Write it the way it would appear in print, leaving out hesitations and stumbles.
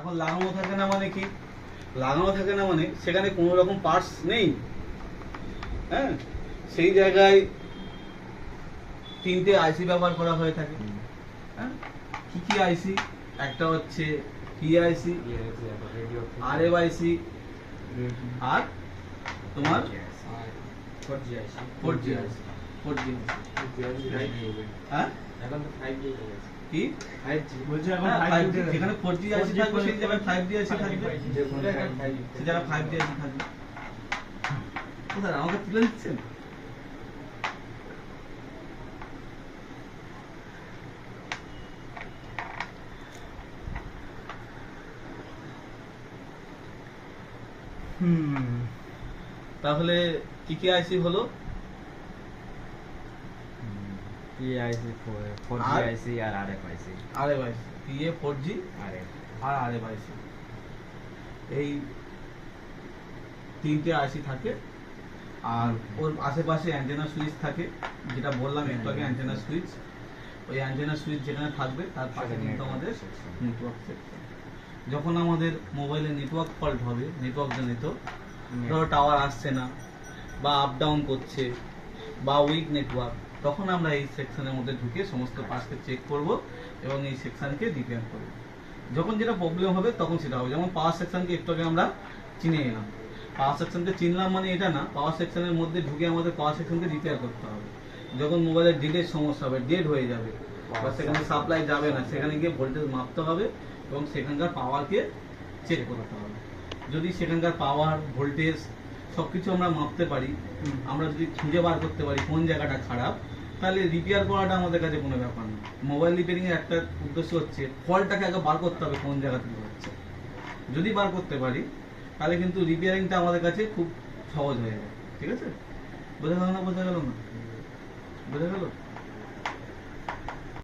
এখন লাগানো থাকে না মানে কি, লাগানো থাকে না মানে সেখানে কোনো রকম পার্টস নেই। হ্যাঁ, সেই জায়গায় 3টে আইসি ব্যবহার করা হয়ে থাকে। হ্যাঁ, কি কি আইসি? একটা হচ্ছে পিআইসি, আরএফআইসি, আর তোমার 4G আইসি। হ্যাঁ, এখন তো 5G হয়ে গেছে। কি 5G বলছে এখন 5G, যেখানে 4G আইসি থাকবে সেই জায়গায় 5G আইসি থাকবে, সেই জায়গায় 5G আইসি থাকবে। কোথায় আমাকে তুলে দিচ্ছেন? তাহলে কি কি আইসি হলো? PIC 4G IC আর RFIC। আরএফআইসি, PA 4G আর আরএফআইসি, এই 3টে আইসি থাকে। আর ওর আশেপাশে অ্যান্টেনা সুইচ থাকে, যেটা বললাম একটু আগে, অ্যান্টেনা সুইচ। ওই অ্যান্টেনা সুইচ যেখানে থাকবে তার পাশে কিন্তু আমাদের নেটওয়ার্ক সেকশন। যখন আমাদের মোবাইলে নেটওয়ার্ক ফল্ট হবে, নেটওয়ার্ক জনিত, ধরো টাওয়ার আসছে না বা আপ ডাউন করছে বা উইক নেটওয়ার্ক, তখন আমরা এই সেকশনের মধ্যে ঢুকে সমস্ত পার্টসকে চেক করব এবং এই সেকশনকে রিপেয়ার করব। যখন যেটা প্রবলেম হবে তখন সেটা হবে। যেমন পাওয়ার সেকশনকে একটু আগে আমরা চিনে এলাম, পাওয়ার সেকশনকে চিনলাম মানে এটা না পাওয়ার সেকশনের মধ্যে ঢুকে আমাদের পাওয়ার সেকশনকে রিপেয়ার করতে হবে। যখন মোবাইলের ডেডের সমস্যা হবে, ডেড হয়ে যাবে বা সেখানে সাপ্লাই যাবে না, সেখানে গিয়ে ভোল্টেজ মাপতে হবে এবং সেখানকার পাওয়ারকে চেক করতে হবে। যদি সেখানকার পাওয়ার, ভোল্টেজ সবকিছু আমরা মাপতে পারি, আমরা যদি খুঁজে বার করতে পারি কোন জায়গাটা খারাপ, তাহলে রিপেয়ার করাটা আমাদের কাছে কোনো ব্যাপার না। মোবাইল রিপেয়ারিং এর একটা উদ্দেশ্য হচ্ছে ফল্টটাকে আগে বার করতে হবে কোন জায়গা থেকে হচ্ছে। যদি বার করতে পারি তাহলে কিন্তু রিপেয়ারিংটা আমাদের কাছে খুব সহজ হয়ে যাবে। ঠিক আছে? বোঝা গেল না? বোঝা গেল না? বোঝা গেল?